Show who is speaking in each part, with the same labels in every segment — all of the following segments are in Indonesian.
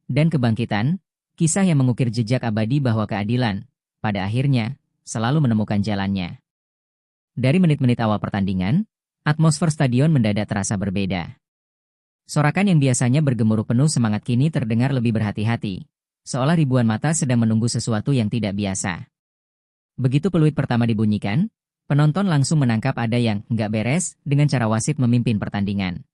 Speaker 1: dan kebangkitan, kisah yang mengukir jejak abadi bahwa keadilan, pada akhirnya, selalu menemukan jalannya. Dari menit-menit awal pertandingan, atmosfer stadion mendadak terasa berbeda. Sorakan yang biasanya bergemuruh penuh semangat kini terdengar lebih berhati-hati, seolah ribuan mata sedang menunggu sesuatu yang tidak biasa. Begitu peluit pertama dibunyikan, penonton langsung menangkap ada yang nggak beres dengan cara wasit memimpin pertandingan.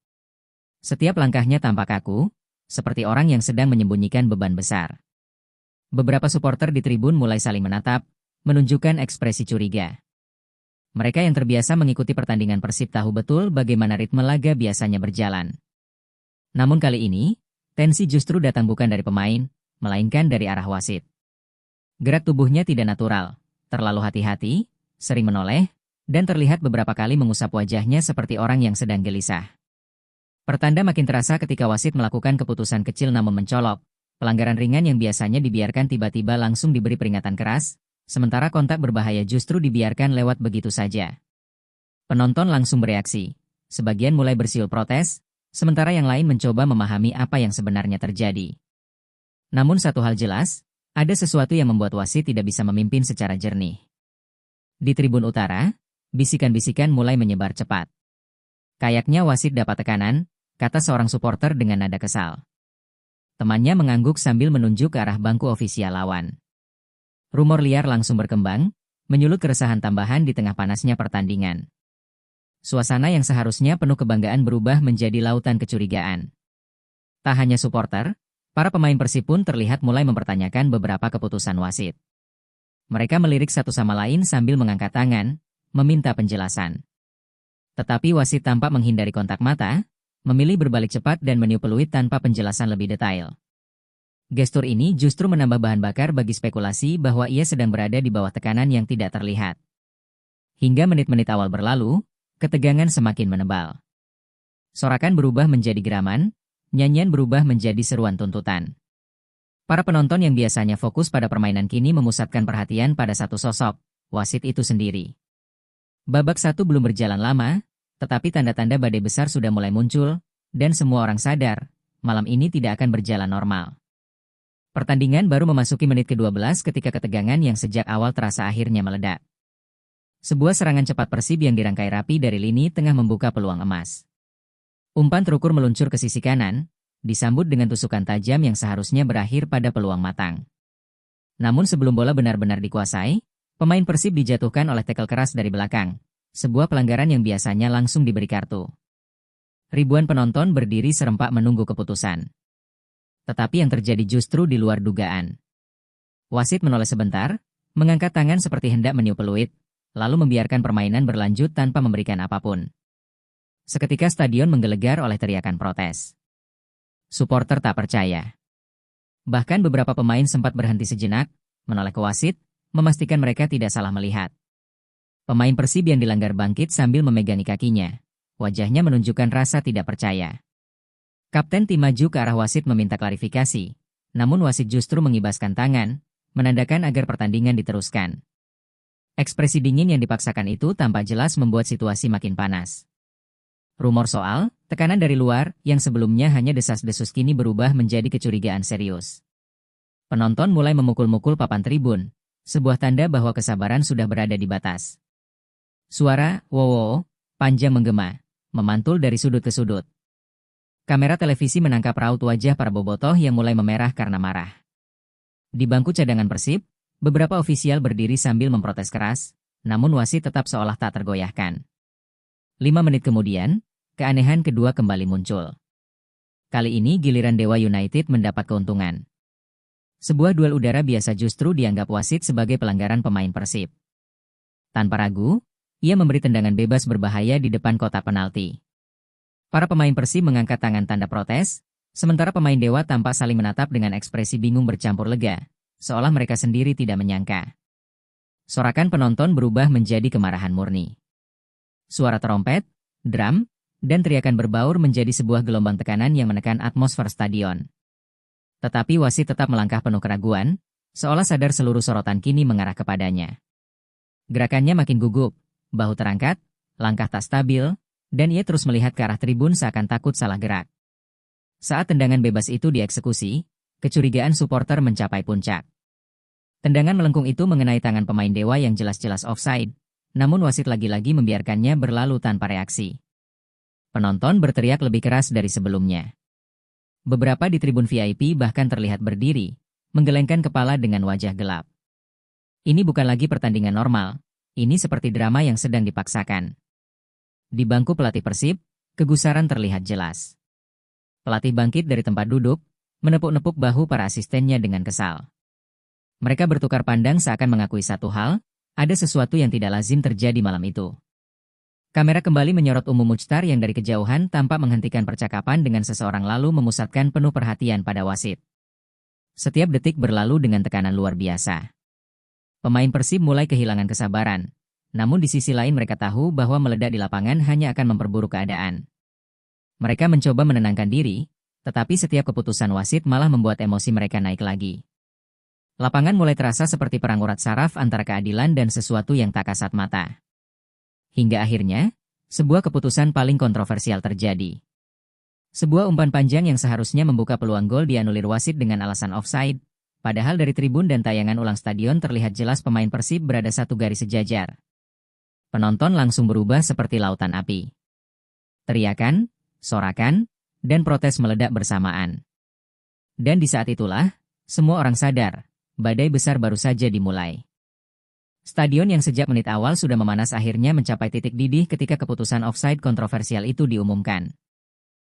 Speaker 1: Setiap langkahnya tampak kaku, seperti orang yang sedang menyembunyikan beban besar. Beberapa supporter di tribun mulai saling menatap, menunjukkan ekspresi curiga. Mereka yang terbiasa mengikuti pertandingan Persib tahu betul bagaimana ritme laga biasanya berjalan. Namun kali ini, tensi justru datang bukan dari pemain, melainkan dari arah wasit. Gerak tubuhnya tidak natural, terlalu hati-hati, sering menoleh, dan terlihat beberapa kali mengusap wajahnya seperti orang yang sedang gelisah. Pertanda makin terasa ketika wasit melakukan keputusan kecil namun mencolok. Pelanggaran ringan yang biasanya dibiarkan tiba-tiba langsung diberi peringatan keras, sementara kontak berbahaya justru dibiarkan lewat begitu saja. Penonton langsung bereaksi. Sebagian mulai bersiul protes, sementara yang lain mencoba memahami apa yang sebenarnya terjadi. Namun satu hal jelas, ada sesuatu yang membuat wasit tidak bisa memimpin secara jernih. Di tribun utara, bisikan-bisikan mulai menyebar cepat. Kayaknya wasit dapat tekanan, kata seorang supporter dengan nada kesal. Temannya mengangguk sambil menunjuk ke arah bangku ofisial lawan. Rumor liar langsung berkembang, menyulut keresahan tambahan di tengah panasnya pertandingan. Suasana yang seharusnya penuh kebanggaan berubah menjadi lautan kecurigaan. Tak hanya supporter, para pemain Persib pun terlihat mulai mempertanyakan beberapa keputusan wasit. Mereka melirik satu sama lain sambil mengangkat tangan, meminta penjelasan. Tetapi wasit tampak menghindari kontak mata, memilih berbalik cepat dan meniup peluit tanpa penjelasan lebih detail. Gestur ini justru menambah bahan bakar bagi spekulasi bahwa ia sedang berada di bawah tekanan yang tidak terlihat. Hingga menit-menit awal berlalu, ketegangan semakin menebal. Sorakan berubah menjadi geraman, nyanyian berubah menjadi seruan tuntutan. Para penonton yang biasanya fokus pada permainan kini memusatkan perhatian pada satu sosok, wasit itu sendiri. Babak satu belum berjalan lama, tetapi tanda-tanda badai besar sudah mulai muncul, dan semua orang sadar, malam ini tidak akan berjalan normal. Pertandingan baru memasuki menit ke-12 ketika ketegangan yang sejak awal terasa akhirnya meledak. Sebuah serangan cepat Persib yang dirangkai rapi dari lini tengah membuka peluang emas. Umpan terukur meluncur ke sisi kanan, disambut dengan tusukan tajam yang seharusnya berakhir pada peluang matang. Namun sebelum bola benar-benar dikuasai, pemain Persib dijatuhkan oleh tackle keras dari belakang. Sebuah pelanggaran yang biasanya langsung diberi kartu. Ribuan penonton berdiri serempak menunggu keputusan. Tetapi yang terjadi justru di luar dugaan. Wasit menoleh sebentar, mengangkat tangan seperti hendak meniup peluit, lalu membiarkan permainan berlanjut tanpa memberikan apapun. Seketika stadion menggelegar oleh teriakan protes. Supporter tak percaya. Bahkan beberapa pemain sempat berhenti sejenak, menoleh ke wasit, memastikan mereka tidak salah melihat. Pemain Persib yang dilanggar bangkit sambil memegangi kakinya. Wajahnya menunjukkan rasa tidak percaya. Kapten tim maju ke arah wasit meminta klarifikasi. Namun wasit justru mengibaskan tangan, menandakan agar pertandingan diteruskan. Ekspresi dingin yang dipaksakan itu tampak jelas membuat situasi makin panas. Rumor soal tekanan dari luar yang sebelumnya hanya desas-desus kini berubah menjadi kecurigaan serius. Penonton mulai memukul-mukul papan tribun, sebuah tanda bahwa kesabaran sudah berada di batas. Suara "wow" panjang menggema, memantul dari sudut ke sudut. Kamera televisi menangkap raut wajah para bobotoh yang mulai memerah karena marah. Di bangku cadangan Persib, beberapa ofisial berdiri sambil memprotes keras, namun wasit tetap seolah tak tergoyahkan. 5 menit kemudian, keanehan kedua kembali muncul. Kali ini giliran Dewa United mendapat keuntungan. Sebuah duel udara biasa justru dianggap wasit sebagai pelanggaran pemain Persib. Tanpa ragu, ia memberi tendangan bebas berbahaya di depan kotak penalti. Para pemain Persib mengangkat tangan tanda protes, sementara pemain Dewa tampak saling menatap dengan ekspresi bingung bercampur lega, seolah mereka sendiri tidak menyangka. Sorakan penonton berubah menjadi kemarahan murni. Suara trompet, drum, dan teriakan berbaur menjadi sebuah gelombang tekanan yang menekan atmosfer stadion. Tetapi wasit tetap melangkah penuh keraguan, seolah sadar seluruh sorotan kini mengarah kepadanya. Gerakannya makin gugup, bahu terangkat, langkah tak stabil, dan ia terus melihat ke arah tribun seakan takut salah gerak. Saat tendangan bebas itu dieksekusi, kecurigaan supporter mencapai puncak. Tendangan melengkung itu mengenai tangan pemain Dewa yang jelas-jelas offside, namun wasit lagi-lagi membiarkannya berlalu tanpa reaksi. Penonton berteriak lebih keras dari sebelumnya. Beberapa di tribun VIP bahkan terlihat berdiri, menggelengkan kepala dengan wajah gelap. Ini bukan lagi pertandingan normal, ini seperti drama yang sedang dipaksakan. Di bangku pelatih Persib, kegusaran terlihat jelas. Pelatih bangkit dari tempat duduk, menepuk-nepuk bahu para asistennya dengan kesal. Mereka bertukar pandang seakan mengakui satu hal, ada sesuatu yang tidak lazim terjadi malam itu. Kamera kembali menyorot Muchtar yang dari kejauhan tanpa menghentikan percakapan dengan seseorang lalu memusatkan penuh perhatian pada wasit. Setiap detik berlalu dengan tekanan luar biasa. Pemain Persib mulai kehilangan kesabaran, namun di sisi lain mereka tahu bahwa meledak di lapangan hanya akan memperburuk keadaan. Mereka mencoba menenangkan diri, tetapi setiap keputusan wasit malah membuat emosi mereka naik lagi. Lapangan mulai terasa seperti perang urat saraf antara keadilan dan sesuatu yang tak kasat mata. Hingga akhirnya, sebuah keputusan paling kontroversial terjadi. Sebuah umpan panjang yang seharusnya membuka peluang gol dianulir wasit dengan alasan offside, padahal dari tribun dan tayangan ulang stadion terlihat jelas pemain Persib berada satu garis sejajar. Penonton langsung berubah seperti lautan api. Teriakan, sorakan, dan protes meledak bersamaan. Dan di saat itulah, semua orang sadar, badai besar baru saja dimulai. Stadion yang sejak menit awal sudah memanas akhirnya mencapai titik didih ketika keputusan offside kontroversial itu diumumkan.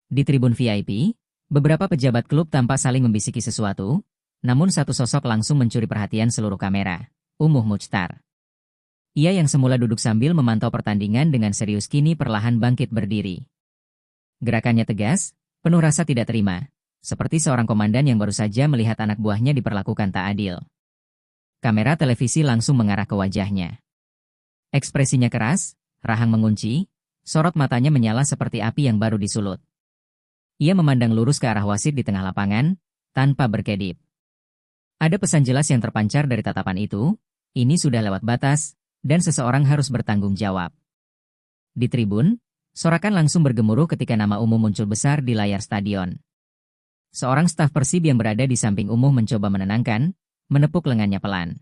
Speaker 1: Di tribun VIP, beberapa pejabat klub tampak saling membisiki sesuatu, namun satu sosok langsung mencuri perhatian seluruh kamera, Muchtar. Ia yang semula duduk sambil memantau pertandingan dengan serius kini perlahan bangkit berdiri. Gerakannya tegas, penuh rasa tidak terima, seperti seorang komandan yang baru saja melihat anak buahnya diperlakukan tak adil. Kamera televisi langsung mengarah ke wajahnya. Ekspresinya keras, rahang mengunci, sorot matanya menyala seperti api yang baru disulut. Ia memandang lurus ke arah wasit di tengah lapangan, tanpa berkedip. Ada pesan jelas yang terpancar dari tatapan itu, ini sudah lewat batas, dan seseorang harus bertanggung jawab. Di tribun, sorakan langsung bergemuruh ketika nama Umuh muncul besar di layar stadion. Seorang staf Persib yang berada di samping Umuh mencoba menenangkan, menepuk lengannya pelan.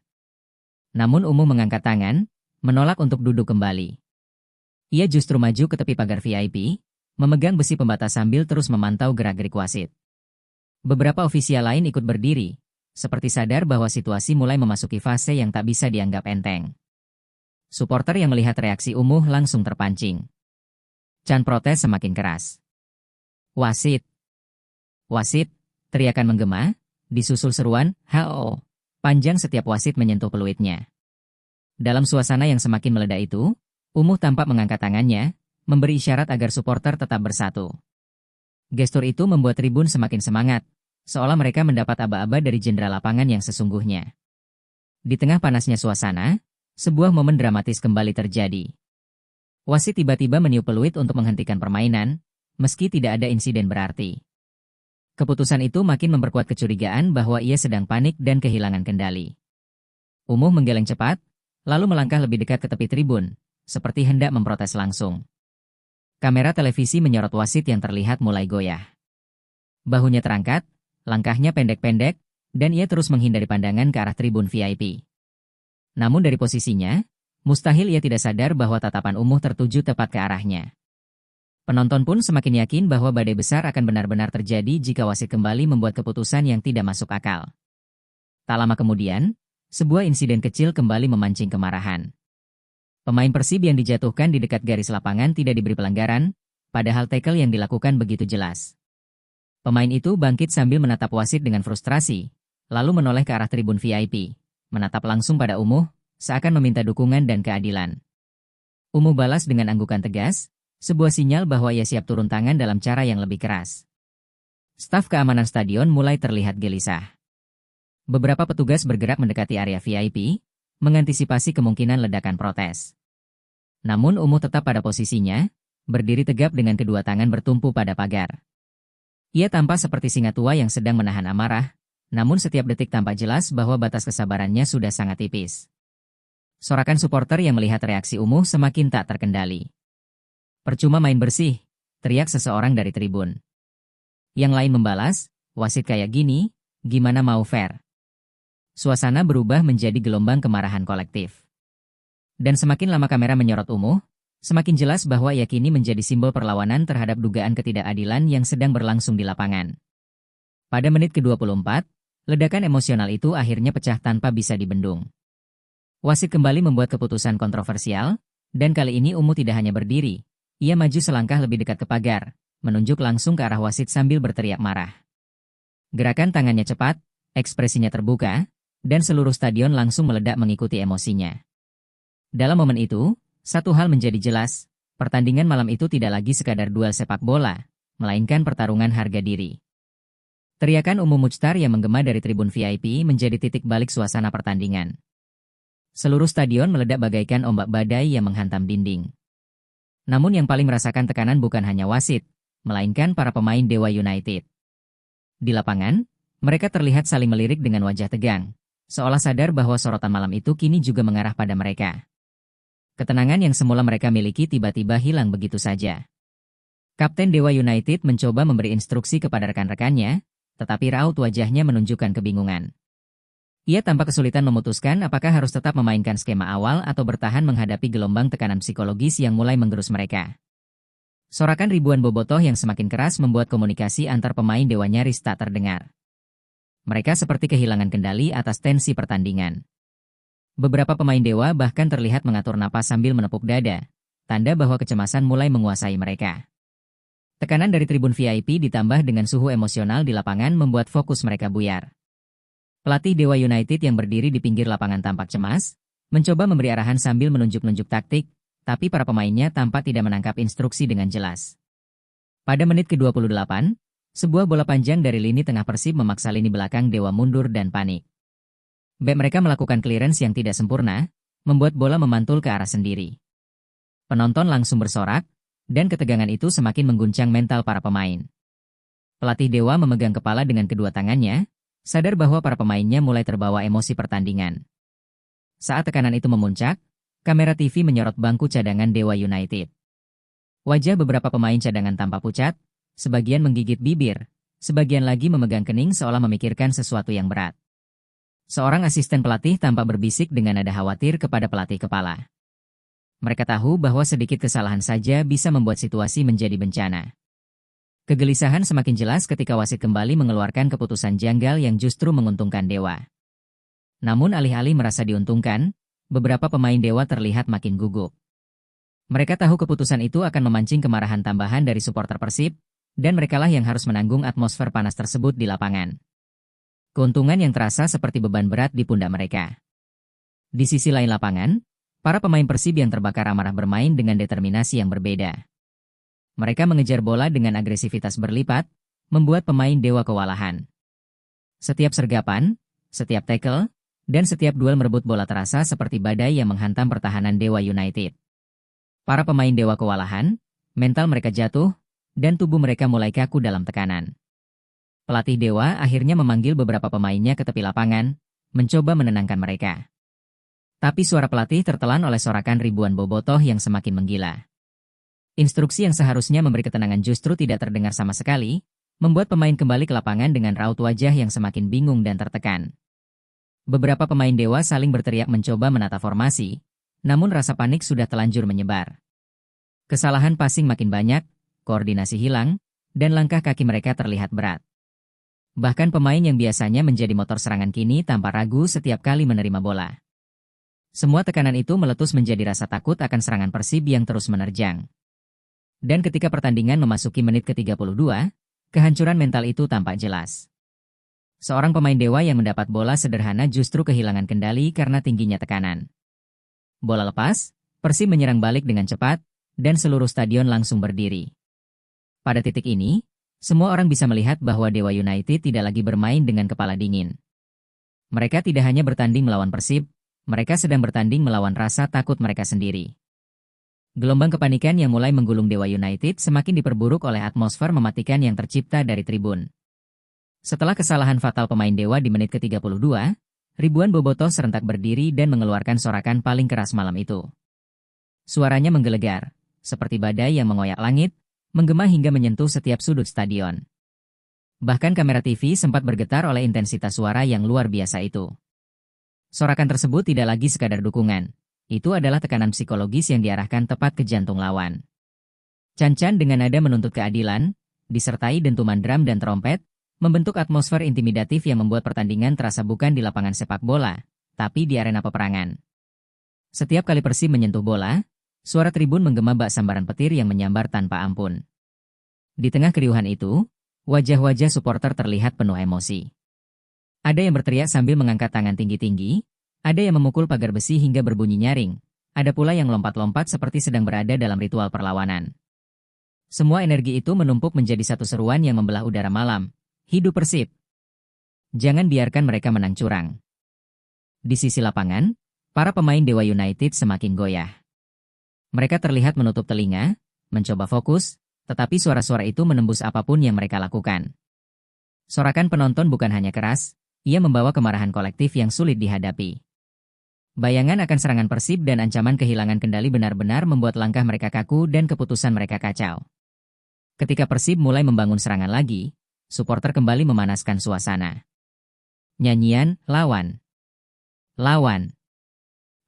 Speaker 1: Namun Umuh mengangkat tangan, menolak untuk duduk kembali. Ia justru maju ke tepi pagar VIP, memegang besi pembatas sambil terus memantau gerak-gerik wasit. Beberapa ofisial lain ikut berdiri, seperti sadar bahwa situasi mulai memasuki fase yang tak bisa dianggap enteng. Suporter yang melihat reaksi Umuh langsung terpancing. Can protes semakin keras. Wasit! Wasit! Teriakan menggema, disusul seruan, "Hao!" Panjang setiap wasit menyentuh peluitnya. Dalam suasana yang semakin meledak itu, Umuh tampak mengangkat tangannya, memberi isyarat agar supporter tetap bersatu. Gestur itu membuat tribun semakin semangat, seolah mereka mendapat aba-aba dari jenderal lapangan yang sesungguhnya. Di tengah panasnya suasana, sebuah momen dramatis kembali terjadi. Wasit tiba-tiba meniup peluit untuk menghentikan permainan, meski tidak ada insiden berarti. Keputusan itu makin memperkuat kecurigaan bahwa ia sedang panik dan kehilangan kendali. Umuh menggeleng cepat, lalu melangkah lebih dekat ke tepi tribun, seperti hendak memprotes langsung. Kamera televisi menyorot wasit yang terlihat mulai goyah. Bahunya terangkat, langkahnya pendek-pendek, dan ia terus menghindari pandangan ke arah tribun VIP. Namun dari posisinya, mustahil ia tidak sadar bahwa tatapan Umuh tertuju tepat ke arahnya. Penonton pun semakin yakin bahwa badai besar akan benar-benar terjadi jika wasit kembali membuat keputusan yang tidak masuk akal. Tak lama kemudian, sebuah insiden kecil kembali memancing kemarahan. Pemain Persib yang dijatuhkan di dekat garis lapangan tidak diberi pelanggaran, padahal tackle yang dilakukan begitu jelas. Pemain itu bangkit sambil menatap wasit dengan frustrasi, lalu menoleh ke arah tribun VIP, menatap langsung pada Umuh, seakan meminta dukungan dan keadilan. Umuh balas dengan anggukan tegas, sebuah sinyal bahwa ia siap turun tangan dalam cara yang lebih keras. Staf keamanan stadion mulai terlihat gelisah. Beberapa petugas bergerak mendekati area VIP, mengantisipasi kemungkinan ledakan protes. Namun Umuh tetap pada posisinya, berdiri tegap dengan kedua tangan bertumpu pada pagar. Ia tampak seperti singa tua yang sedang menahan amarah, namun setiap detik tampak jelas bahwa batas kesabarannya sudah sangat tipis. Sorakan supporter yang melihat reaksi Umuh semakin tak terkendali. "Percuma main bersih," teriak seseorang dari tribun. Yang lain membalas, "Wasit kayak gini, Gimana mau fair? Suasana berubah menjadi gelombang kemarahan kolektif. Dan semakin lama kamera menyorot Umuh, semakin jelas bahwa ia kini menjadi simbol perlawanan terhadap dugaan ketidakadilan yang sedang berlangsung di lapangan. Pada menit ke-24, ledakan emosional itu akhirnya pecah tanpa bisa dibendung. Wasit kembali membuat keputusan kontroversial, dan kali ini Umuh tidak hanya berdiri, ia maju selangkah lebih dekat ke pagar, menunjuk langsung ke arah wasit sambil berteriak marah. Gerakan tangannya cepat, ekspresinya terbuka, dan seluruh stadion langsung meledak mengikuti emosinya. Dalam momen itu, satu hal menjadi jelas, pertandingan malam itu tidak lagi sekadar duel sepak bola, melainkan pertarungan harga diri. Teriakan Umuh Muchtar yang menggema dari tribun VIP menjadi titik balik suasana pertandingan. Seluruh stadion meledak bagaikan ombak badai yang menghantam dinding. Namun yang paling merasakan tekanan bukan hanya wasit, melainkan para pemain Dewa United. Di lapangan, mereka terlihat saling melirik dengan wajah tegang, seolah sadar bahwa sorotan malam itu kini juga mengarah pada mereka. Ketenangan yang semula mereka miliki tiba-tiba hilang begitu saja. Kapten Dewa United mencoba memberi instruksi kepada rekan-rekannya, tetapi raut wajahnya menunjukkan kebingungan. Ia tampak kesulitan memutuskan apakah harus tetap memainkan skema awal atau bertahan menghadapi gelombang tekanan psikologis yang mulai menggerus mereka. Sorakan ribuan bobotoh yang semakin keras membuat komunikasi antar pemain Dewa nyaris tak terdengar. Mereka seperti kehilangan kendali atas tensi pertandingan. Beberapa pemain Dewa bahkan terlihat mengatur napas sambil menepuk dada, tanda bahwa kecemasan mulai menguasai mereka. Tekanan dari tribun VIP ditambah dengan suhu emosional di lapangan membuat fokus mereka buyar. Pelatih Dewa United yang berdiri di pinggir lapangan tampak cemas, mencoba memberi arahan sambil menunjuk-nunjuk taktik, tapi para pemainnya tampak tidak menangkap instruksi dengan jelas. Pada menit ke-28, sebuah bola panjang dari lini tengah Persib memaksa lini belakang Dewa mundur dan panik. Bek mereka melakukan clearance yang tidak sempurna, membuat bola memantul ke arah sendiri. Penonton langsung bersorak, dan ketegangan itu semakin mengguncang mental para pemain. Pelatih Dewa memegang kepala dengan kedua tangannya, sadar bahwa para pemainnya mulai terbawa emosi pertandingan. Saat tekanan itu memuncak, kamera TV menyorot bangku cadangan Dewa United. Wajah beberapa pemain cadangan tampak pucat, sebagian menggigit bibir, sebagian lagi memegang kening seolah memikirkan sesuatu yang berat. Seorang asisten pelatih tampak berbisik dengan nada khawatir kepada pelatih kepala. Mereka tahu bahwa sedikit kesalahan saja bisa membuat situasi menjadi bencana. Kegelisahan semakin jelas ketika wasit kembali mengeluarkan keputusan janggal yang justru menguntungkan Dewa. Namun alih-alih merasa diuntungkan, beberapa pemain Dewa terlihat makin gugup. Mereka tahu keputusan itu akan memancing kemarahan tambahan dari supporter Persib, dan merekalah yang harus menanggung atmosfer panas tersebut di lapangan. Keuntungan yang terasa seperti beban berat di pundak mereka. Di sisi lain lapangan, para pemain Persib yang terbakar amarah bermain dengan determinasi yang berbeda. Mereka mengejar bola dengan agresivitas berlipat, membuat pemain Dewa kewalahan. Setiap sergapan, setiap tackle, dan setiap duel merebut bola terasa seperti badai yang menghantam pertahanan Dewa United. Para pemain Dewa kewalahan, mental mereka jatuh, dan tubuh mereka mulai kaku dalam tekanan. Pelatih Dewa akhirnya memanggil beberapa pemainnya ke tepi lapangan, mencoba menenangkan mereka. Tapi suara pelatih tertelan oleh sorakan ribuan bobotoh yang semakin menggila. Instruksi yang seharusnya memberi ketenangan justru tidak terdengar sama sekali, membuat pemain kembali ke lapangan dengan raut wajah yang semakin bingung dan tertekan. Beberapa pemain Dewa saling berteriak mencoba menata formasi, namun rasa panik sudah telanjur menyebar. Kesalahan passing makin banyak, koordinasi hilang, dan langkah kaki mereka terlihat berat. Bahkan pemain yang biasanya menjadi motor serangan kini tanpa ragu setiap kali menerima bola. Semua tekanan itu meletus menjadi rasa takut akan serangan Persib yang terus menerjang. Dan ketika pertandingan memasuki menit ke-32, kehancuran mental itu tampak jelas. Seorang pemain Dewa yang mendapat bola sederhana justru kehilangan kendali karena tingginya tekanan. Bola lepas, Persib menyerang balik dengan cepat, dan seluruh stadion langsung berdiri. Pada titik ini, semua orang bisa melihat bahwa Dewa United tidak lagi bermain dengan kepala dingin. Mereka tidak hanya bertanding melawan Persib, mereka sedang bertanding melawan rasa takut mereka sendiri. Gelombang kepanikan yang mulai menggulung Dewa United semakin diperburuk oleh atmosfer mematikan yang tercipta dari tribun. Setelah kesalahan fatal pemain Dewa di menit ke-32, ribuan bobotoh serentak berdiri dan mengeluarkan sorakan paling keras malam itu. Suaranya menggelegar, seperti badai yang mengoyak langit, menggema hingga menyentuh setiap sudut stadion. Bahkan kamera TV sempat bergetar oleh intensitas suara yang luar biasa itu. Sorakan tersebut tidak lagi sekadar dukungan. Itu adalah tekanan psikologis yang diarahkan tepat ke jantung lawan. Chan-Chan dengan nada menuntut keadilan, disertai dentuman drum dan trompet, membentuk atmosfer intimidatif yang membuat pertandingan terasa bukan di lapangan sepak bola, tapi di arena peperangan. Setiap kali Persib menyentuh bola, suara tribun menggema bak sambaran petir yang menyambar tanpa ampun. Di tengah keriuhan itu, wajah-wajah supporter terlihat penuh emosi. Ada yang berteriak sambil mengangkat tangan tinggi-tinggi, ada yang memukul pagar besi hingga berbunyi nyaring, ada pula yang lompat-lompat seperti sedang berada dalam ritual perlawanan. Semua energi itu menumpuk menjadi satu seruan yang membelah udara malam. Hidup Persib! Jangan biarkan mereka menang curang. Di sisi lapangan, para pemain Dewa United semakin goyah. Mereka terlihat menutup telinga, mencoba fokus, tetapi suara-suara itu menembus apapun yang mereka lakukan. Sorakan penonton bukan hanya keras, ia membawa kemarahan kolektif yang sulit dihadapi. Bayangan akan serangan Persib dan ancaman kehilangan kendali benar-benar membuat langkah mereka kaku dan keputusan mereka kacau. Ketika Persib mulai membangun serangan lagi, supporter kembali memanaskan suasana. Nyanyian, lawan. Lawan.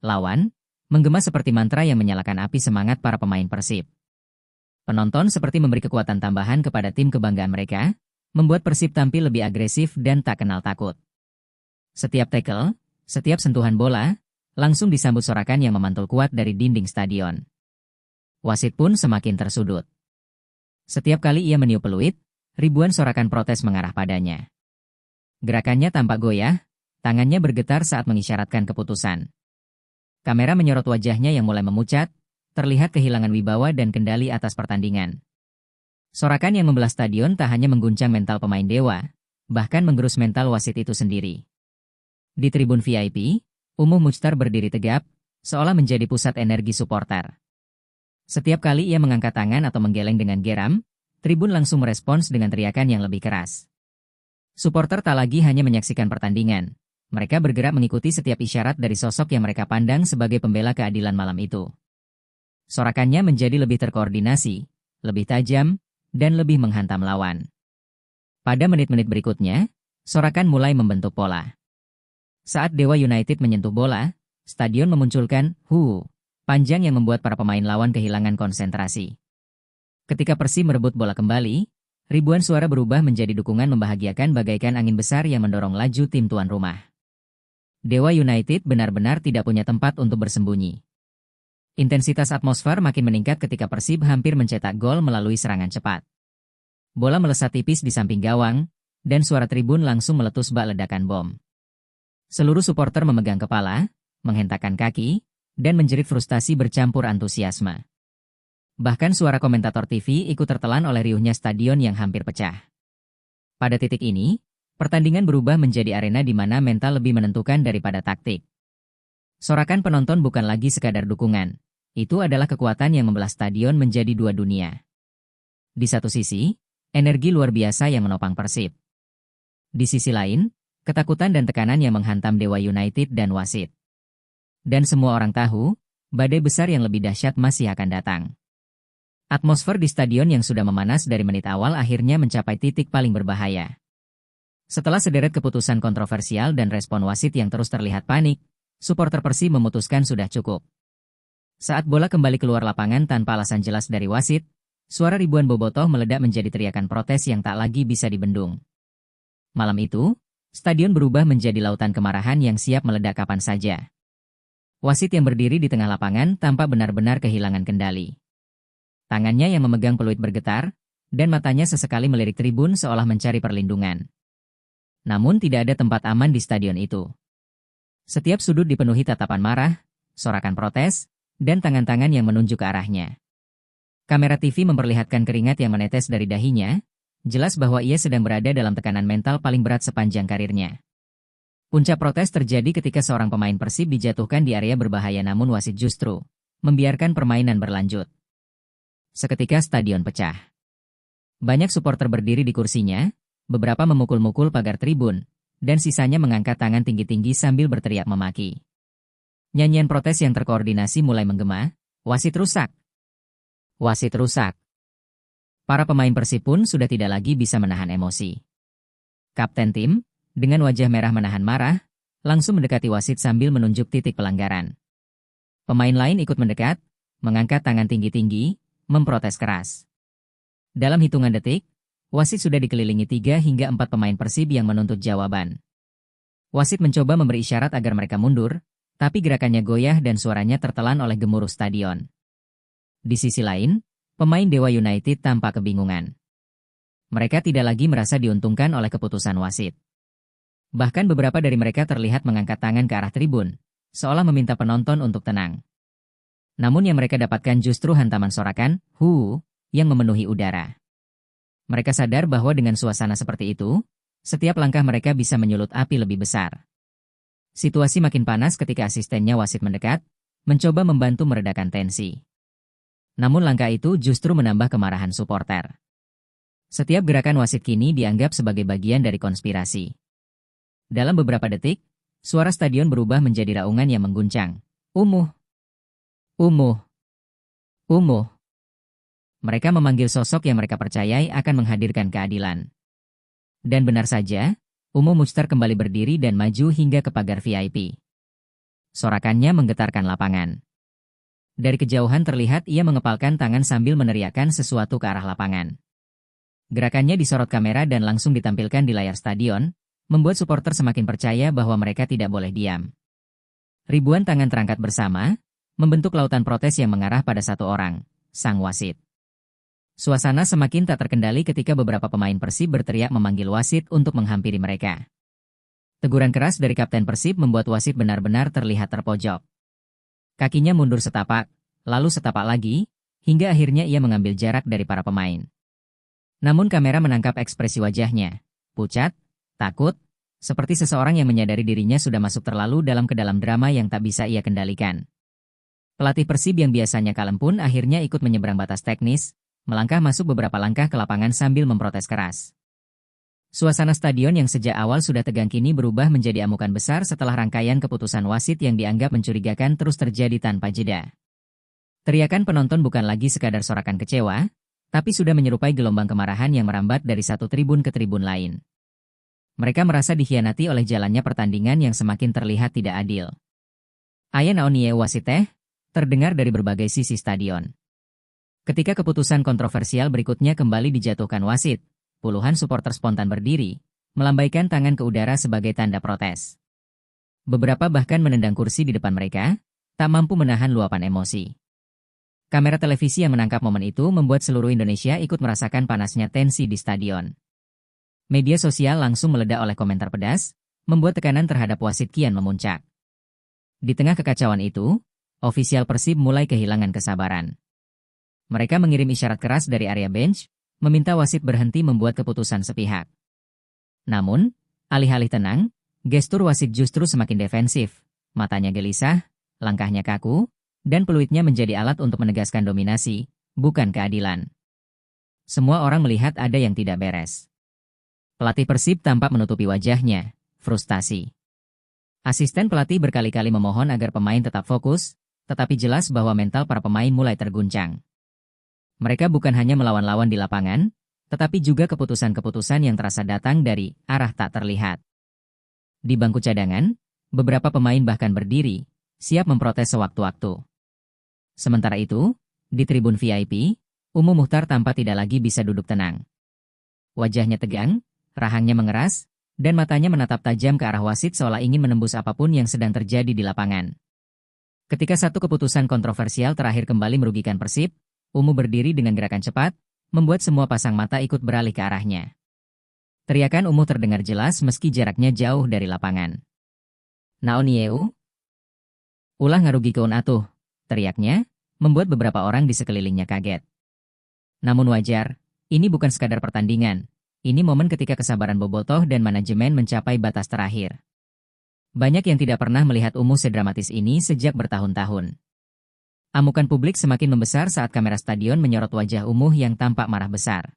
Speaker 1: Lawan, menggema seperti mantra yang menyalakan api semangat para pemain Persib. Penonton seperti memberi kekuatan tambahan kepada tim kebanggaan mereka, membuat Persib tampil lebih agresif dan tak kenal takut. Setiap tackle, setiap sentuhan bola, langsung disambut sorakan yang memantul kuat dari dinding stadion. Wasit pun semakin tersudut. Setiap kali ia meniup peluit, ribuan sorakan protes mengarah padanya. Gerakannya tampak goyah, tangannya bergetar saat mengisyaratkan keputusan. Kamera menyorot wajahnya yang mulai memucat, terlihat kehilangan wibawa dan kendali atas pertandingan. Sorakan yang membelah stadion tak hanya mengguncang mental pemain Dewa, bahkan menggerus mental wasit itu sendiri. Di tribun VIP, Umuh Muchtar berdiri tegap, seolah menjadi pusat energi supporter. Setiap kali ia mengangkat tangan atau menggeleng dengan geram, tribun langsung merespons dengan teriakan yang lebih keras. Supporter tak lagi hanya menyaksikan pertandingan. Mereka bergerak mengikuti setiap isyarat dari sosok yang mereka pandang sebagai pembela keadilan malam itu. Sorakannya menjadi lebih terkoordinasi, lebih tajam, dan lebih menghantam lawan. Pada menit-menit berikutnya, sorakan mulai membentuk pola. Saat Dewa United menyentuh bola, stadion memunculkan "hu" panjang yang membuat para pemain lawan kehilangan konsentrasi. Ketika Persib merebut bola kembali, ribuan suara berubah menjadi dukungan membahagiakan bagaikan angin besar yang mendorong laju tim tuan rumah. Dewa United benar-benar tidak punya tempat untuk bersembunyi. Intensitas atmosfer makin meningkat ketika Persib hampir mencetak gol melalui serangan cepat. Bola melesat tipis di samping gawang, dan suara tribun langsung meletus bak ledakan bom. Seluruh supporter memegang kepala, menghentakkan kaki, dan menjerit frustasi bercampur antusiasme. Bahkan suara komentator TV ikut tertelan oleh riuhnya stadion yang hampir pecah. Pada titik ini, pertandingan berubah menjadi arena di mana mental lebih menentukan daripada taktik. Sorakan penonton bukan lagi sekadar dukungan. Itu adalah kekuatan yang membelah stadion menjadi dua dunia. Di satu sisi, energi luar biasa yang menopang Persib. Di sisi lain, ketakutan dan tekanan yang menghantam Dewa United dan wasit. Dan semua orang tahu, badai besar yang lebih dahsyat masih akan datang. Atmosfer di stadion yang sudah memanas dari menit awal akhirnya mencapai titik paling berbahaya. Setelah sederet keputusan kontroversial dan respon wasit yang terus terlihat panik, supporter Persib memutuskan sudah cukup. Saat bola kembali keluar lapangan tanpa alasan jelas dari wasit, suara ribuan bobotoh meledak menjadi teriakan protes yang tak lagi bisa dibendung. Malam itu, stadion berubah menjadi lautan kemarahan yang siap meledak kapan saja. Wasit yang berdiri di tengah lapangan tampak benar-benar kehilangan kendali. Tangannya yang memegang peluit bergetar, dan matanya sesekali melirik tribun seolah mencari perlindungan. Namun tidak ada tempat aman di stadion itu. Setiap sudut dipenuhi tatapan marah, sorakan protes, dan tangan-tangan yang menunjuk ke arahnya. Kamera TV memperlihatkan keringat yang menetes dari dahinya, jelas bahwa ia sedang berada dalam tekanan mental paling berat sepanjang karirnya. Puncak protes terjadi ketika seorang pemain Persib dijatuhkan di area berbahaya namun wasit justru membiarkan permainan berlanjut. Seketika stadion pecah. Banyak supporter berdiri di kursinya, beberapa memukul-mukul pagar tribun, dan sisanya mengangkat tangan tinggi-tinggi sambil berteriak memaki. Nyanyian protes yang terkoordinasi mulai menggema, "Wasit rusak! Wasit rusak!" Para pemain Persib pun sudah tidak lagi bisa menahan emosi. Kapten tim, dengan wajah merah menahan marah, langsung mendekati wasit sambil menunjuk titik pelanggaran. Pemain lain ikut mendekat, mengangkat tangan tinggi-tinggi, memprotes keras. Dalam hitungan detik, wasit sudah dikelilingi 3 hingga 4 pemain Persib yang menuntut jawaban. Wasit mencoba memberi isyarat agar mereka mundur, tapi gerakannya goyah dan suaranya tertelan oleh gemuruh stadion. Di sisi lain, pemain Dewa United tampak kebingungan. Mereka tidak lagi merasa diuntungkan oleh keputusan wasit. Bahkan beberapa dari mereka terlihat mengangkat tangan ke arah tribun, seolah meminta penonton untuk tenang. Namun yang mereka dapatkan justru hantaman sorakan, "Hu," yang memenuhi udara. Mereka sadar bahwa dengan suasana seperti itu, setiap langkah mereka bisa menyulut api lebih besar. Situasi makin panas ketika asistennya wasit mendekat, mencoba membantu meredakan tensi. Namun langkah itu justru menambah kemarahan supporter. Setiap gerakan wasit kini dianggap sebagai bagian dari konspirasi. Dalam beberapa detik, suara stadion berubah menjadi raungan yang mengguncang. Umuh! Umuh! Umuh! Mereka memanggil sosok yang mereka percayai akan menghadirkan keadilan. Dan benar saja, Umuh Muchtar kembali berdiri dan maju hingga ke pagar VIP. Sorakannya menggetarkan lapangan. Dari kejauhan terlihat ia mengepalkan tangan sambil meneriakkan sesuatu ke arah lapangan. Gerakannya disorot kamera dan langsung ditampilkan di layar stadion, membuat supporter semakin percaya bahwa mereka tidak boleh diam. Ribuan tangan terangkat bersama, membentuk lautan protes yang mengarah pada satu orang, sang wasit. Suasana semakin tak terkendali ketika beberapa pemain Persib berteriak memanggil wasit untuk menghampiri mereka. Teguran keras dari Kapten Persib membuat wasit benar-benar terlihat terpojok. Kakinya mundur setapak, lalu setapak lagi, hingga akhirnya ia mengambil jarak dari para pemain. Namun kamera menangkap ekspresi wajahnya, pucat, takut, seperti seseorang yang menyadari dirinya sudah masuk terlalu dalam ke dalam drama yang tak bisa ia kendalikan. Pelatih Persib yang biasanya kalem pun akhirnya ikut menyeberang batas teknis, melangkah masuk beberapa langkah ke lapangan sambil memprotes keras. Suasana stadion yang sejak awal sudah tegang kini berubah menjadi amukan besar setelah rangkaian keputusan wasit yang dianggap mencurigakan terus terjadi tanpa jeda. Teriakan penonton bukan lagi sekadar sorakan kecewa, tapi sudah menyerupai gelombang kemarahan yang merambat dari satu tribun ke tribun lain. Mereka merasa dikhianati oleh jalannya pertandingan yang semakin terlihat tidak adil. "Aya naon ieu wasit teh?" terdengar dari berbagai sisi stadion. Ketika keputusan kontroversial berikutnya kembali dijatuhkan wasit, puluhan supporter spontan berdiri, melambaikan tangan ke udara sebagai tanda protes. Beberapa bahkan menendang kursi di depan mereka, tak mampu menahan luapan emosi. Kamera televisi yang menangkap momen itu membuat seluruh Indonesia ikut merasakan panasnya tensi di stadion. Media sosial langsung meledak oleh komentar pedas, membuat tekanan terhadap wasit kian memuncak. Di tengah kekacauan itu, ofisial Persib mulai kehilangan kesabaran. Mereka mengirim isyarat keras dari area bench, meminta wasit berhenti membuat keputusan sepihak. Namun, alih-alih tenang, gestur wasit justru semakin defensif, matanya gelisah, langkahnya kaku, dan peluitnya menjadi alat untuk menegaskan dominasi, bukan keadilan. Semua orang melihat ada yang tidak beres. Pelatih Persib tampak menutupi wajahnya, frustasi. Asisten pelatih berkali-kali memohon agar pemain tetap fokus, tetapi jelas bahwa mental para pemain mulai terguncang. Mereka bukan hanya melawan lawan di lapangan, tetapi juga keputusan-keputusan yang terasa datang dari arah tak terlihat. Di bangku cadangan, beberapa pemain bahkan berdiri, siap memprotes sewaktu-waktu. Sementara itu, di tribun VIP, Umuh Muchtar tampak tidak lagi bisa duduk tenang. Wajahnya tegang, rahangnya mengeras, dan matanya menatap tajam ke arah wasit seolah ingin menembus apapun yang sedang terjadi di lapangan. Ketika satu keputusan kontroversial terakhir kembali merugikan Persib, Umuh berdiri dengan gerakan cepat, membuat semua pasang mata ikut beralih ke arahnya. Teriakan Umuh terdengar jelas meski jaraknya jauh dari lapangan. "Naon ieu? Ulah ngarugikeun atuh," teriaknya, membuat beberapa orang di sekelilingnya kaget. Namun wajar, ini bukan sekadar pertandingan, ini momen ketika kesabaran bobotoh dan manajemen mencapai batas terakhir. Banyak yang tidak pernah melihat Umuh sedramatis ini sejak bertahun-tahun. Amukan publik semakin membesar saat kamera stadion menyorot wajah Umuh yang tampak marah besar.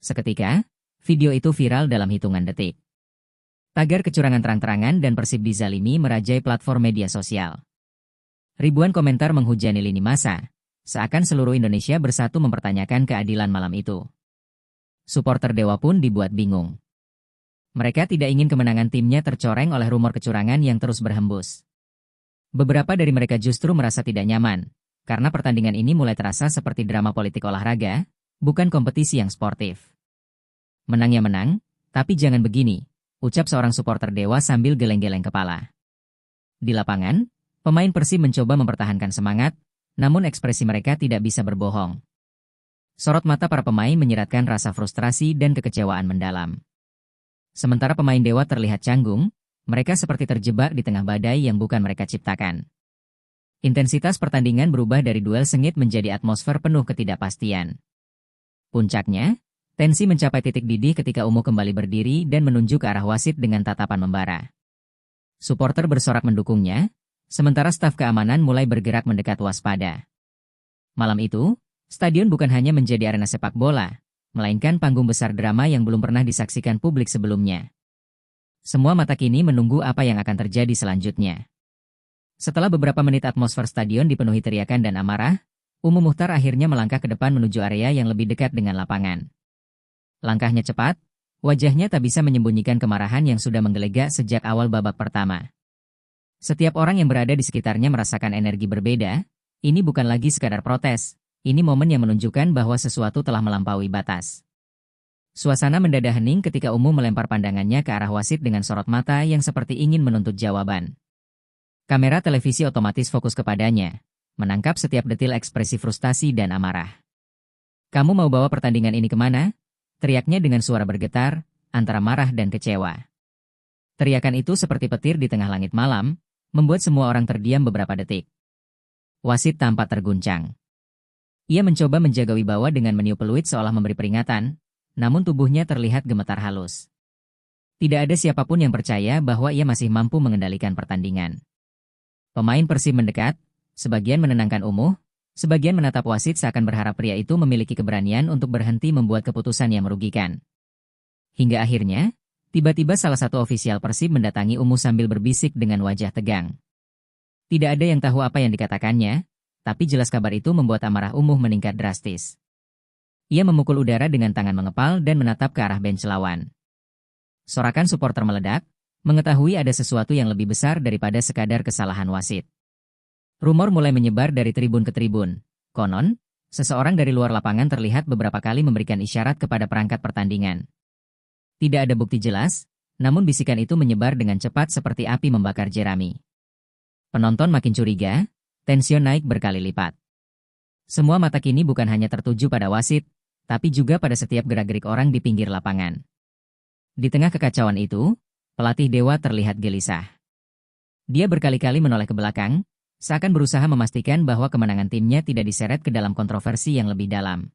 Speaker 1: Seketika, video itu viral dalam hitungan detik. Tagar kecurangan terang-terangan dan Persib dizalimi merajai platform media sosial. Ribuan komentar menghujani lini massa, seakan seluruh Indonesia bersatu mempertanyakan keadilan malam itu. Suporter Dewa pun dibuat bingung. Mereka tidak ingin kemenangan timnya tercoreng oleh rumor kecurangan yang terus berhembus. Beberapa dari mereka justru merasa tidak nyaman, karena pertandingan ini mulai terasa seperti drama politik olahraga, bukan kompetisi yang sportif. Menang ya menang, tapi jangan begini, ucap seorang supporter Dewa sambil geleng-geleng kepala. Di lapangan, pemain Persib mencoba mempertahankan semangat, namun ekspresi mereka tidak bisa berbohong. Sorot mata para pemain menyiratkan rasa frustrasi dan kekecewaan mendalam. Sementara pemain Dewa terlihat canggung, mereka seperti terjebak di tengah badai yang bukan mereka ciptakan. Intensitas pertandingan berubah dari duel sengit menjadi atmosfer penuh ketidakpastian. Puncaknya, tensi mencapai titik didih ketika Ungu kembali berdiri dan menunjuk ke arah wasit dengan tatapan membara. Supporter bersorak mendukungnya, sementara staf keamanan mulai bergerak mendekat waspada. Malam itu, stadion bukan hanya menjadi arena sepak bola, melainkan panggung besar drama yang belum pernah disaksikan publik sebelumnya. Semua mata kini menunggu apa yang akan terjadi selanjutnya. Setelah beberapa menit atmosfer stadion dipenuhi teriakan dan amarah, Ungu Mukhtar akhirnya melangkah ke depan menuju area yang lebih dekat dengan lapangan. Langkahnya cepat, wajahnya tak bisa menyembunyikan kemarahan yang sudah menggelegak sejak awal babak pertama. Setiap orang yang berada di sekitarnya merasakan energi berbeda, ini bukan lagi sekadar protes. Ini momen yang menunjukkan bahwa sesuatu telah melampaui batas. Suasana mendadak hening ketika Ungu melempar pandangannya ke arah wasit dengan sorot mata yang seperti ingin menuntut jawaban. Kamera televisi otomatis fokus kepadanya, menangkap setiap detil ekspresi frustasi dan amarah. "Kamu mau bawa pertandingan ini kemana?" teriaknya dengan suara bergetar, antara marah dan kecewa. Teriakan itu seperti petir di tengah langit malam, membuat semua orang terdiam beberapa detik. Wasit tampak terguncang. Ia mencoba menjaga wibawa dengan meniup peluit seolah memberi peringatan, namun tubuhnya terlihat gemetar halus. Tidak ada siapapun yang percaya bahwa ia masih mampu mengendalikan pertandingan. Pemain Persib mendekat, sebagian menenangkan Ungu, sebagian menatap wasit seakan berharap pria itu memiliki keberanian untuk berhenti membuat keputusan yang merugikan. Hingga akhirnya, tiba-tiba salah satu ofisial Persib mendatangi Ungu sambil berbisik dengan wajah tegang. Tidak ada yang tahu apa yang dikatakannya, tapi jelas kabar itu membuat amarah Ungu meningkat drastis. Ia memukul udara dengan tangan mengepal dan menatap ke arah bench lawan. Sorakan supporter meledak, mengetahui ada sesuatu yang lebih besar daripada sekadar kesalahan wasit. Rumor mulai menyebar dari tribun ke tribun. Konon, seseorang dari luar lapangan terlihat beberapa kali memberikan isyarat kepada perangkat pertandingan. Tidak ada bukti jelas, namun bisikan itu menyebar dengan cepat seperti api membakar jerami. Penonton makin curiga, tension naik berkali lipat. Semua mata kini bukan hanya tertuju pada wasit, tapi juga pada setiap gerak-gerik orang di pinggir lapangan. Di tengah kekacauan itu, pelatih Dewa terlihat gelisah. Dia berkali-kali menoleh ke belakang, seakan berusaha memastikan bahwa kemenangan timnya tidak diseret ke dalam kontroversi yang lebih dalam.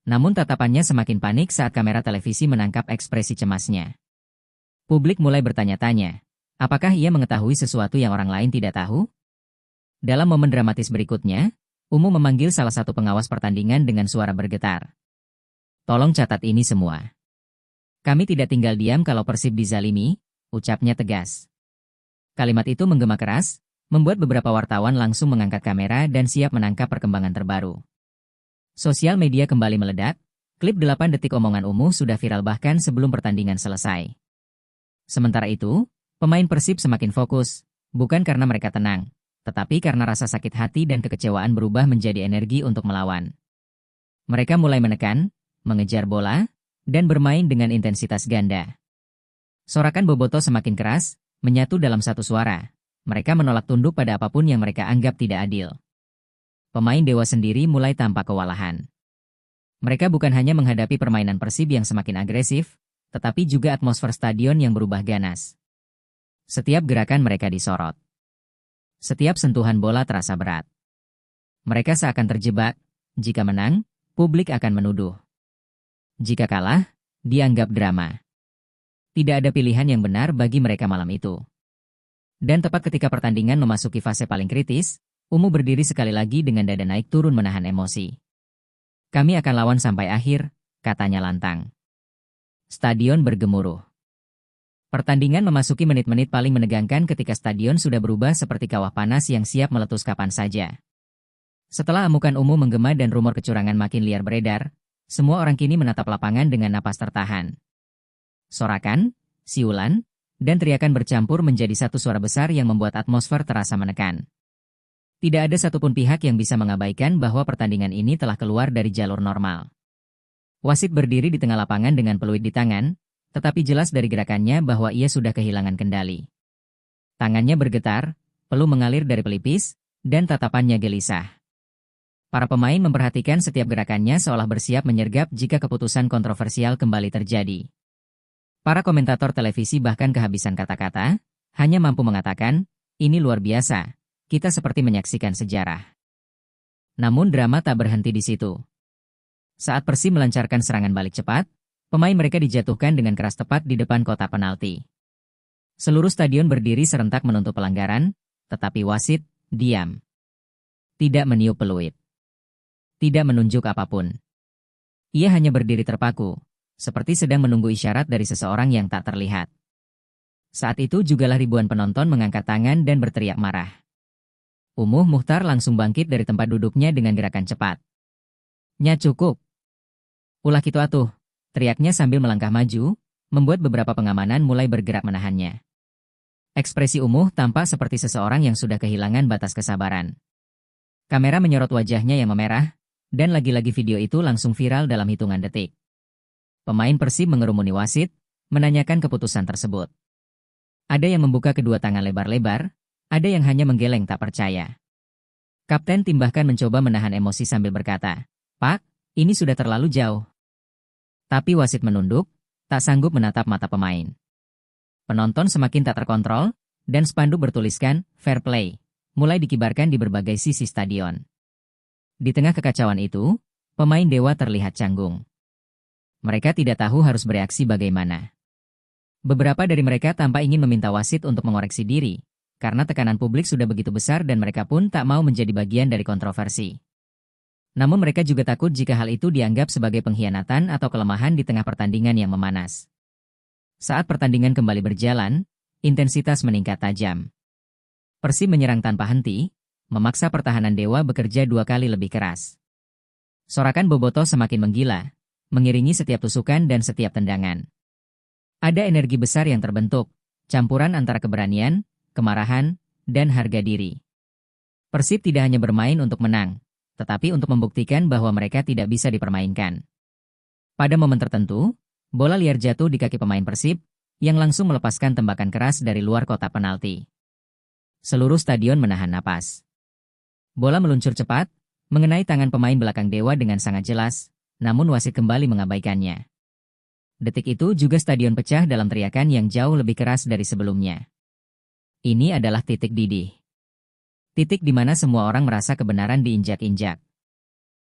Speaker 1: Namun tatapannya semakin panik saat kamera televisi menangkap ekspresi cemasnya. Publik mulai bertanya-tanya, apakah ia mengetahui sesuatu yang orang lain tidak tahu? Dalam momen dramatis berikutnya, Ungu memanggil salah satu pengawas pertandingan dengan suara bergetar. "Tolong catat ini semua. Kami tidak tinggal diam kalau Persib dizalimi," ucapnya tegas. Kalimat itu menggema keras, membuat beberapa wartawan langsung mengangkat kamera dan siap menangkap perkembangan terbaru. Sosial media kembali meledak, klip 8 detik omongan Ungu sudah viral bahkan sebelum pertandingan selesai. Sementara itu, pemain Persib semakin fokus, bukan karena mereka tenang, tetapi karena rasa sakit hati dan kekecewaan berubah menjadi energi untuk melawan. Mereka mulai menekan, mengejar bola, dan bermain dengan intensitas ganda. Sorakan Boboto semakin keras, menyatu dalam satu suara. Mereka menolak tunduk pada apapun yang mereka anggap tidak adil. Pemain Dewa sendiri mulai tampak kewalahan. Mereka bukan hanya menghadapi permainan Persib yang semakin agresif, tetapi juga atmosfer stadion yang berubah ganas. Setiap gerakan mereka disorot. Setiap sentuhan bola terasa berat. Mereka seakan terjebak, jika menang, publik akan menuduh. Jika kalah, dianggap drama. Tidak ada pilihan yang benar bagi mereka malam itu. Dan tepat ketika pertandingan memasuki fase paling kritis, Ungu berdiri sekali lagi dengan dada naik turun menahan emosi. "Kami akan lawan sampai akhir," katanya lantang. Stadion bergemuruh. Pertandingan memasuki menit-menit paling menegangkan ketika stadion sudah berubah seperti kawah panas yang siap meletus kapan saja. Setelah amukan Ungu menggema dan rumor kecurangan makin liar beredar, semua orang kini menatap lapangan dengan napas tertahan. Sorakan, siulan, dan teriakan bercampur menjadi satu suara besar yang membuat atmosfer terasa menekan. Tidak ada satupun pihak yang bisa mengabaikan bahwa pertandingan ini telah keluar dari jalur normal. Wasit berdiri di tengah lapangan dengan peluit di tangan, tetapi jelas dari gerakannya bahwa ia sudah kehilangan kendali. Tangannya bergetar, peluh mengalir dari pelipis, dan tatapannya gelisah. Para pemain memperhatikan setiap gerakannya seolah bersiap menyergap jika keputusan kontroversial kembali terjadi. Para komentator televisi bahkan kehabisan kata-kata, hanya mampu mengatakan, "Ini luar biasa, kita seperti menyaksikan sejarah." Namun drama tak berhenti di situ. Saat Persib melancarkan serangan balik cepat, pemain mereka dijatuhkan dengan keras tepat di depan kotak penalti. Seluruh stadion berdiri serentak menuntut pelanggaran, tetapi wasit diam. Tidak meniup peluit. Tidak menunjuk apapun. Ia hanya berdiri terpaku, seperti sedang menunggu isyarat dari seseorang yang tak terlihat. Saat itu jugalah ribuan penonton mengangkat tangan dan berteriak marah. Umuh Mukhtar langsung bangkit dari tempat duduknya dengan gerakan cepat. "Nya cukup. Ulah kitu atuh," teriaknya sambil melangkah maju, membuat beberapa pengamanan mulai bergerak menahannya. Ekspresi Umuh tampak seperti seseorang yang sudah kehilangan batas kesabaran. Kamera menyorot wajahnya yang memerah, dan lagi-lagi video itu langsung viral dalam hitungan detik. Pemain Persib mengerumuni wasit, menanyakan keputusan tersebut. Ada yang membuka kedua tangan lebar-lebar, ada yang hanya menggeleng tak percaya. Kapten tim bahkan mencoba menahan emosi sambil berkata, "Pak, ini sudah terlalu jauh." Tapi wasit menunduk, tak sanggup menatap mata pemain. Penonton semakin tak terkontrol, dan spanduk bertuliskan, "Fair Play," mulai dikibarkan di berbagai sisi stadion. Di tengah kekacauan itu, pemain Dewa terlihat canggung. Mereka tidak tahu harus bereaksi bagaimana. Beberapa dari mereka tampak ingin meminta wasit untuk mengoreksi diri, karena tekanan publik sudah begitu besar dan mereka pun tak mau menjadi bagian dari kontroversi. Namun mereka juga takut jika hal itu dianggap sebagai pengkhianatan atau kelemahan di tengah pertandingan yang memanas. Saat pertandingan kembali berjalan, intensitas meningkat tajam. Persib menyerang tanpa henti, memaksa pertahanan Dewa bekerja 2 kali lebih keras. Sorakan Bobotoh semakin menggila, mengiringi setiap tusukan dan setiap tendangan. Ada energi besar yang terbentuk, campuran antara keberanian, kemarahan, dan harga diri. Persib tidak hanya bermain untuk menang, tetapi untuk membuktikan bahwa mereka tidak bisa dipermainkan. Pada momen tertentu, bola liar jatuh di kaki pemain Persib, yang langsung melepaskan tembakan keras dari luar kotak penalti. Seluruh stadion menahan napas. Bola meluncur cepat, mengenai tangan pemain belakang Dewa dengan sangat jelas, namun wasit kembali mengabaikannya. Detik itu juga stadion pecah dalam teriakan yang jauh lebih keras dari sebelumnya. Ini adalah titik didih. Titik di mana semua orang merasa kebenaran diinjak-injak.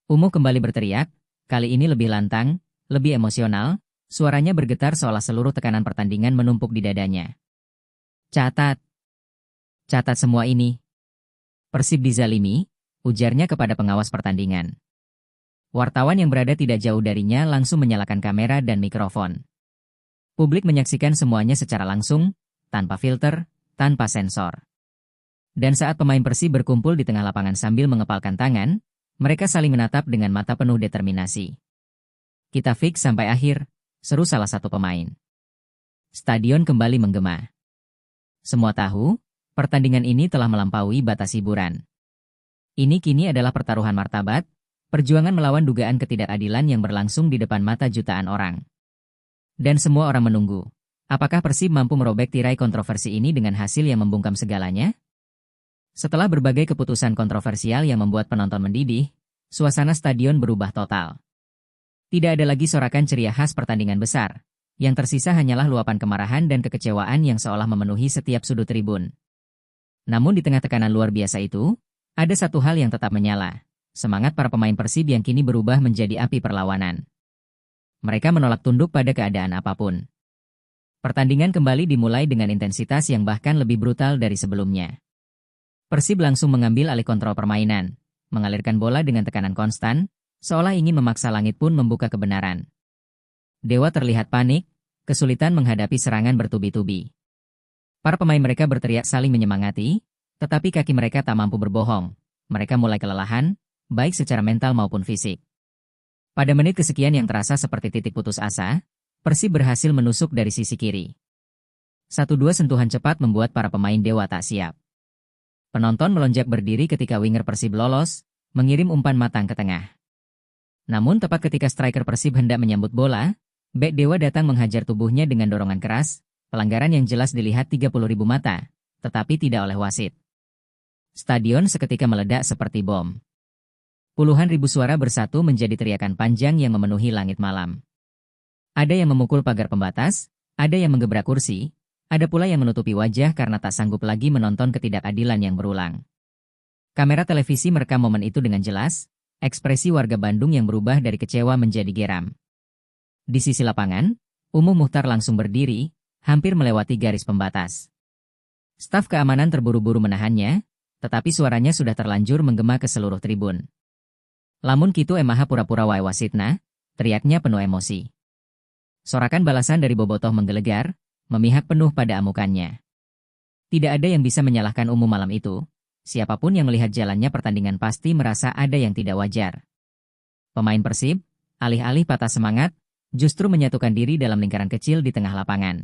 Speaker 1: Umuh kembali berteriak, kali ini lebih lantang, lebih emosional, suaranya bergetar seolah seluruh tekanan pertandingan menumpuk di dadanya. "Catat. Catat semua ini. Persib dizalimi," ujarnya kepada pengawas pertandingan. Wartawan yang berada tidak jauh darinya langsung menyalakan kamera dan mikrofon. Publik menyaksikan semuanya secara langsung, tanpa filter, tanpa sensor. Dan saat pemain Persib berkumpul di tengah lapangan sambil mengepalkan tangan, mereka saling menatap dengan mata penuh determinasi. "Kita fix sampai akhir," seru salah satu pemain. Stadion kembali menggema. Semua tahu, pertandingan ini telah melampaui batas hiburan. Ini kini adalah pertaruhan martabat, perjuangan melawan dugaan ketidakadilan yang berlangsung di depan mata jutaan orang. Dan semua orang menunggu, apakah Persib mampu merobek tirai kontroversi ini dengan hasil yang membungkam segalanya? Setelah berbagai keputusan kontroversial yang membuat penonton mendidih, suasana stadion berubah total. Tidak ada lagi sorakan ceria khas pertandingan besar, yang tersisa hanyalah luapan kemarahan dan kekecewaan yang seolah memenuhi setiap sudut tribun. Namun di tengah tekanan luar biasa itu, ada satu hal yang tetap menyala, semangat para pemain Persib yang kini berubah menjadi api perlawanan. Mereka menolak tunduk pada keadaan apapun. Pertandingan kembali dimulai dengan intensitas yang bahkan lebih brutal dari sebelumnya. Persib langsung mengambil alih kontrol permainan, mengalirkan bola dengan tekanan konstan, seolah ingin memaksa langit pun membuka kebenaran. Dewa terlihat panik, kesulitan menghadapi serangan bertubi-tubi. Para pemain mereka berteriak saling menyemangati, tetapi kaki mereka tak mampu berbohong. Mereka mulai kelelahan, baik secara mental maupun fisik. Pada menit kesekian yang terasa seperti titik putus asa, Persib berhasil menusuk dari sisi kiri. Satu dua sentuhan cepat membuat para pemain Dewa tak siap. Penonton melonjak berdiri ketika winger Persib lolos, mengirim umpan matang ke tengah. Namun tepat ketika striker Persib hendak menyambut bola, bek Dewa datang menghajar tubuhnya dengan dorongan keras, pelanggaran yang jelas dilihat 30.000 mata, tetapi tidak oleh wasit. Stadion seketika meledak seperti bom. Puluhan ribu suara bersatu menjadi teriakan panjang yang memenuhi langit malam. Ada yang memukul pagar pembatas, ada yang menggebrak kursi, ada pula yang menutupi wajah karena tak sanggup lagi menonton ketidakadilan yang berulang. Kamera televisi merekam momen itu dengan jelas, ekspresi warga Bandung yang berubah dari kecewa menjadi geram. Di sisi lapangan, Umuh Muhtar langsung berdiri, hampir melewati garis pembatas. Staf keamanan terburu-buru menahannya, tetapi suaranya sudah terlanjur menggema ke seluruh tribun. Lamun kitu emaha pura-pura wae wasitna, teriaknya penuh emosi. Sorakan balasan dari Bobotoh menggelegar, memihak penuh pada amukannya. Tidak ada yang bisa menyalahkan Umuh malam itu, siapapun yang melihat jalannya pertandingan pasti merasa ada yang tidak wajar. Pemain Persib, alih-alih patah semangat, justru menyatukan diri dalam lingkaran kecil di tengah lapangan.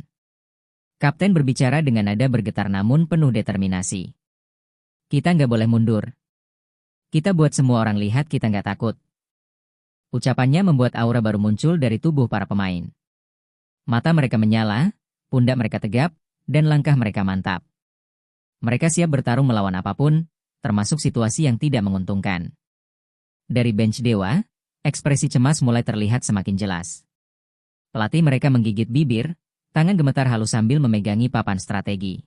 Speaker 1: Kapten berbicara dengan nada bergetar namun penuh determinasi. Kita nggak boleh mundur. Kita buat semua orang lihat kita nggak takut. Ucapannya membuat aura baru muncul dari tubuh para pemain. Mata mereka menyala, pundak mereka tegap, dan langkah mereka mantap. Mereka siap bertarung melawan apapun, termasuk situasi yang tidak menguntungkan. Dari bench Dewa, ekspresi cemas mulai terlihat semakin jelas. Pelatih mereka menggigit bibir, tangan gemetar halus sambil memegangi papan strategi.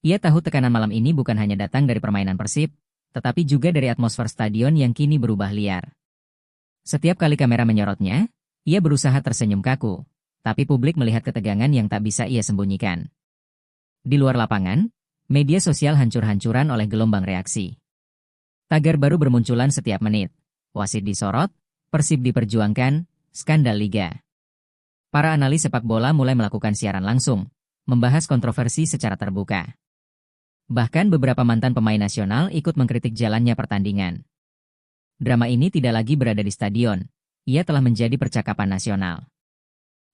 Speaker 1: Ia tahu tekanan malam ini bukan hanya datang dari permainan Persib, tetapi juga dari atmosfer stadion yang kini berubah liar. Setiap kali kamera menyorotnya, ia berusaha tersenyum kaku, tapi publik melihat ketegangan yang tak bisa ia sembunyikan. Di luar lapangan, media sosial hancur-hancuran oleh gelombang reaksi. Tagar baru bermunculan setiap menit. Wasit disorot, Persib diperjuangkan, skandal liga. Para analis sepak bola mulai melakukan siaran langsung, membahas kontroversi secara terbuka. Bahkan beberapa mantan pemain nasional ikut mengkritik jalannya pertandingan. Drama ini tidak lagi berada di stadion, ia telah menjadi percakapan nasional.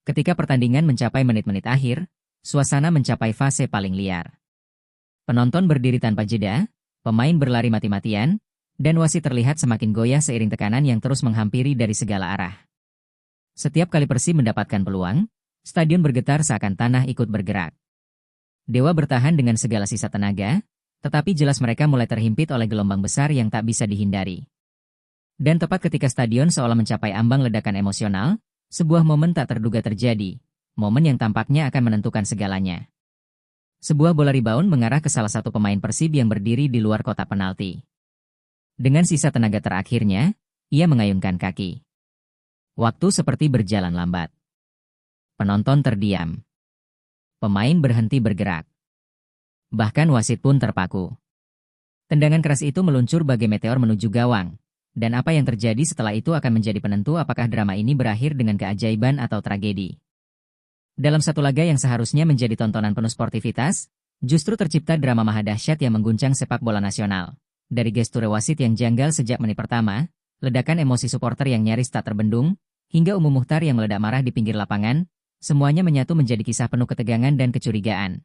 Speaker 1: Ketika pertandingan mencapai menit-menit akhir, suasana mencapai fase paling liar. Penonton berdiri tanpa jeda, pemain berlari mati-matian, dan wasit terlihat semakin goyah seiring tekanan yang terus menghampiri dari segala arah. Setiap kali Persib mendapatkan peluang, stadion bergetar seakan tanah ikut bergerak. Dewa bertahan dengan segala sisa tenaga, tetapi jelas mereka mulai terhimpit oleh gelombang besar yang tak bisa dihindari. Dan tepat ketika stadion seolah mencapai ambang ledakan emosional, sebuah momen tak terduga terjadi, momen yang tampaknya akan menentukan segalanya. Sebuah bola rebound mengarah ke salah satu pemain Persib yang berdiri di luar kotak penalti. Dengan sisa tenaga terakhirnya, ia mengayunkan kaki. Waktu seperti berjalan lambat. Penonton terdiam. Pemain berhenti bergerak. Bahkan wasit pun terpaku. Tendangan keras itu meluncur bagai meteor menuju gawang, dan apa yang terjadi setelah itu akan menjadi penentu apakah drama ini berakhir dengan keajaiban atau tragedi. Dalam satu laga yang seharusnya menjadi tontonan penuh sportivitas, justru tercipta drama mahadahsyat yang mengguncang sepak bola nasional. Dari gestur wasit yang janggal sejak menit pertama, ledakan emosi supporter yang nyaris tak terbendung, hingga Umuh Muhtar yang meledak marah di pinggir lapangan, semuanya menyatu menjadi kisah penuh ketegangan dan kecurigaan.